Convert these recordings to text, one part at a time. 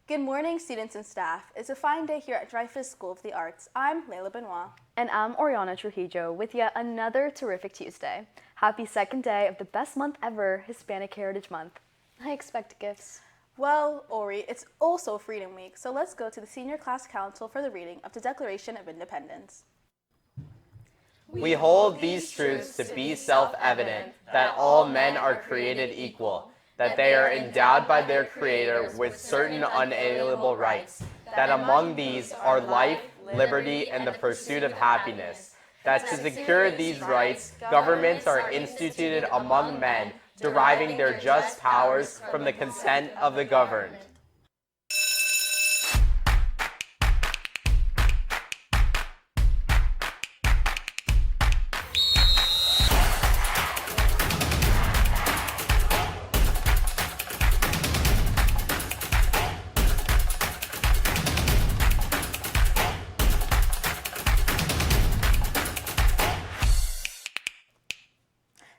Good morning, students and staff. It's a fine day here at Dreyfus School of the Arts. I'm Layla Benoit. And I'm Oriana Trujillo with yet another terrific Tuesday. Happy second day of the best month ever, Hispanic Heritage Month. I expect gifts. Well, Ori, it's also Freedom Week, so let's go to the Senior Class Council for the reading of the Declaration of Independence. We hold these truths to be self-evident, that all men are created equal, that they are endowed by their Creator with certain unalienable rights, that among these are life, liberty, and the pursuit of happiness, that to secure these rights, governments are instituted among men, deriving their just powers from the consent of the governed.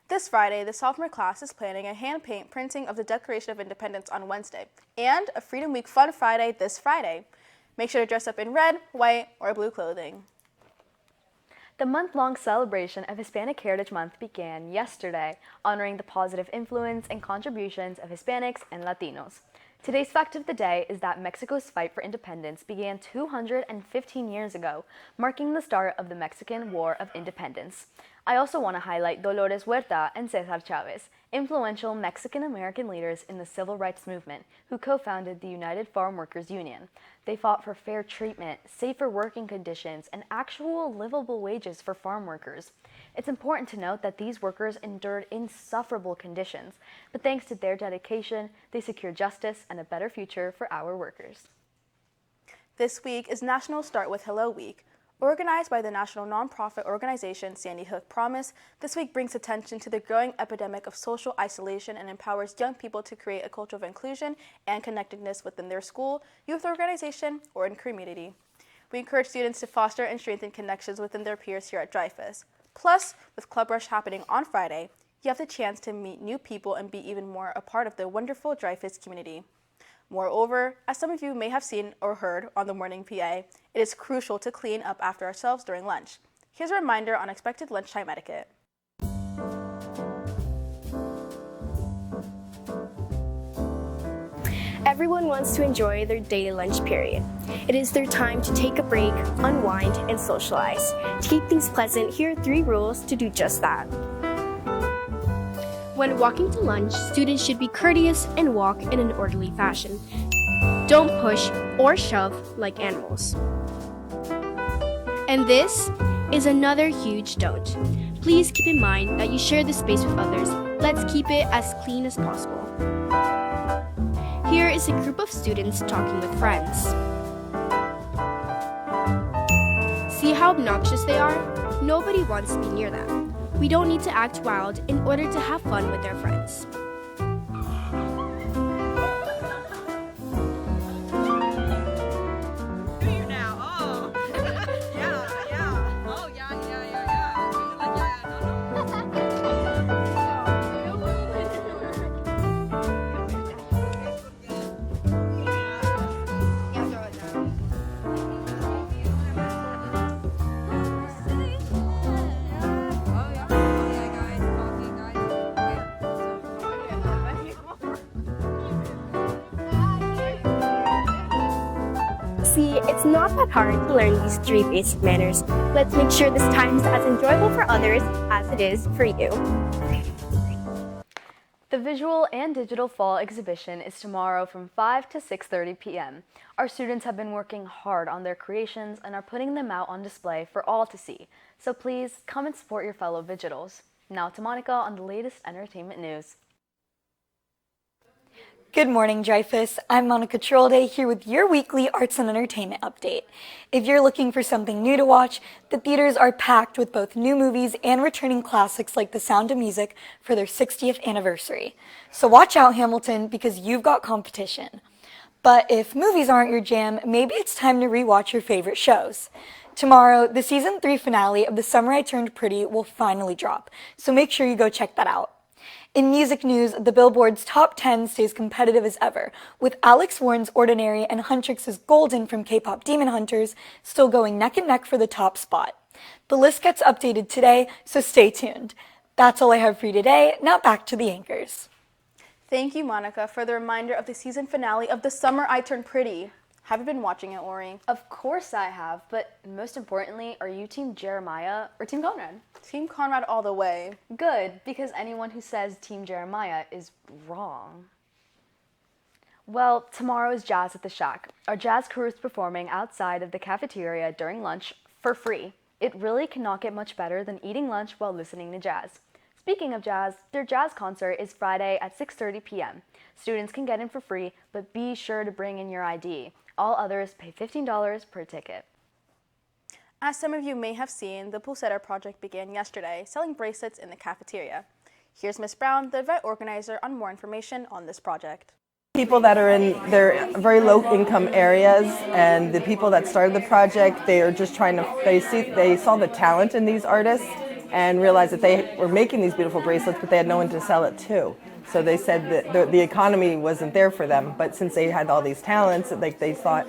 This Friday, the sophomore class is planning a hand-paint printing of the Declaration of Independence on Wednesday, and a Freedom Week Fun Friday this Friday. Make sure to dress up in red, white, or blue clothing. The month-long celebration of Hispanic Heritage Month began yesterday, honoring the positive influence and contributions of Hispanics and Latinos. Today's fact of the day is that Mexico's fight for independence began 215 years ago, marking the start of the Mexican War of Independence. I also want to highlight Dolores Huerta and Cesar Chavez, influential Mexican-American leaders in the civil rights movement who co-founded the United Farm Workers Union. They fought for fair treatment, safer working conditions, and actual livable wages for farm workers. It's important to note that these workers endured insufferable conditions, but thanks to their dedication, they secured justice and a better future for our workers. This week is National Start with Hello Week. Organized by the national nonprofit organization Sandy Hook Promise, this week brings attention to the growing epidemic of social isolation and empowers young people to create a culture of inclusion and connectedness within their school, youth organization, or in community. We encourage students to foster and strengthen connections within their peers here at Dreyfus. Plus, with Club Rush happening on Friday, you have the chance to meet new people and be even more a part of the wonderful Dreyfus community. Moreover, as some of you may have seen or heard on the morning PA, it is crucial to clean up after ourselves during lunch. Here's a reminder on expected lunchtime etiquette. Everyone wants to enjoy their daily lunch period. It is their time to take a break, unwind, and socialize. To keep things pleasant, here are 3 rules to do just that. When walking to lunch, students should be courteous and walk in an orderly fashion. Don't push or shove like animals. And this is another huge don't. Please keep in mind that you share this space with others. Let's keep it as clean as possible. Here is a group of students talking with friends. See how obnoxious they are? Nobody wants to be near them. We don't need to act wild in order to have fun with our friends. See, it's not that hard to learn these 3 basic manners. Let's make sure this time is as enjoyable for others as it is for you. The visual and digital fall exhibition is tomorrow from 5 to 6:30 p.m. Our students have been working hard on their creations and are putting them out on display for all to see. So please come and support your fellow Vigilals. Now to Monica on the latest entertainment news. Good morning, Dreyfus. I'm Monica Trolde here with your weekly arts and entertainment update. If you're looking for something new to watch, the theaters are packed with both new movies and returning classics like The Sound of Music for their 60th anniversary. So watch out, Hamilton, because you've got competition. But if movies aren't your jam, maybe it's time to rewatch your favorite shows. Tomorrow, the season 3 finale of The Summer I Turned Pretty will finally drop, so make sure you go check that out. In music news, the Billboard's top 10 stays competitive as ever, with Alex Warren's Ordinary and Huntrix's Golden from K-pop Demon Hunters still going neck and neck for the top spot. The list gets updated today, so stay tuned. That's all I have for you today. Now back to the anchors. Thank you, Monica, for the reminder of the season finale of The Summer I Turned Pretty. Have you been watching it, Ori? Of course I have, but most importantly, are you Team Jeremiah or Team Conrad? Team Conrad all the way. Good, because anyone who says Team Jeremiah is wrong. Well, tomorrow is Jazz at the Shack. Our jazz crew is performing outside of the cafeteria during lunch for free. It really cannot get much better than eating lunch while listening to jazz. Speaking of jazz, their jazz concert is Friday at 6:30 p.m. Students can get in for free, but be sure to bring in your ID. All others pay $15 per ticket. As some of you may have seen, the Pulsera project began yesterday, selling bracelets in the cafeteria. Here's Ms. Brown, the event organizer, on more information on this project. People that are in their very low income areas, and the people that started the project, they are just trying to, they saw the talent in these artists and realized that they were making these beautiful bracelets, but they had no one to sell it to. So they said that the economy wasn't there for them, but since they had all these talents, like they thought,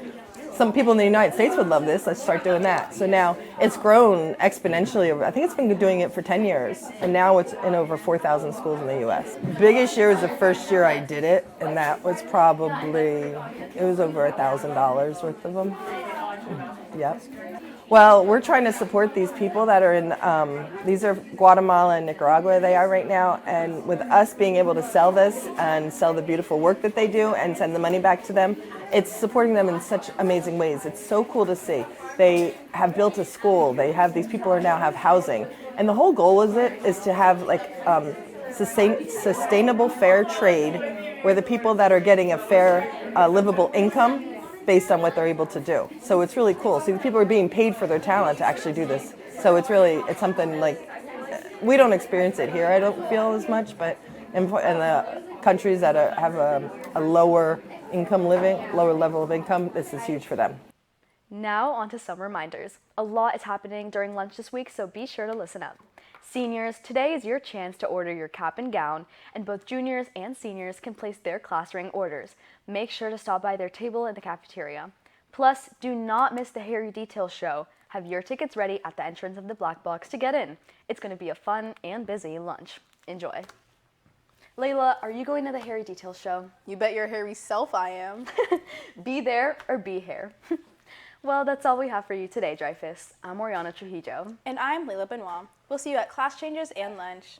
some people in the United States would love this, let's start doing that. So now it's grown exponentially. I think it's been doing it for 10 years, and now it's in over 4,000 schools in the U.S. Biggest year was the first year I did it, and that was probably, it was over $1,000 worth of them. Yep. Well, we're trying to support these people that are in, these are Guatemala and Nicaragua they are right now, and with us being able to sell this and sell the beautiful work that they do and send the money back to them, it's supporting them in such amazing ways. It's so cool to see. They have built a school, they have, these people are now have housing, and the whole goal is to have like sustainable fair trade where the people that are getting a fair, livable income based on what they're able to do. So it's really cool. See, the people are being paid for their talent to actually do this. So it's something like, we don't experience it here, I don't feel as much, but in the countries that have a lower income living, lower level of income, this is huge for them. Now on to some reminders. A lot is happening during lunch this week, so be sure to listen up. Seniors, today is your chance to order your cap and gown, and both juniors and seniors can place their class ring orders. Make sure to stop by their table in the cafeteria. Plus, do not miss the Hairy Details show. Have your tickets ready at the entrance of the black box to get in. It's going to be a fun and busy lunch. Enjoy. Layla, are you going to the Hairy Details show? You bet your hairy self I am. Be there or be here. Well, that's all we have for you today, Dreyfus. I'm Oriana Trujillo. And I'm Layla Benoit. We'll see you at class changes and lunch.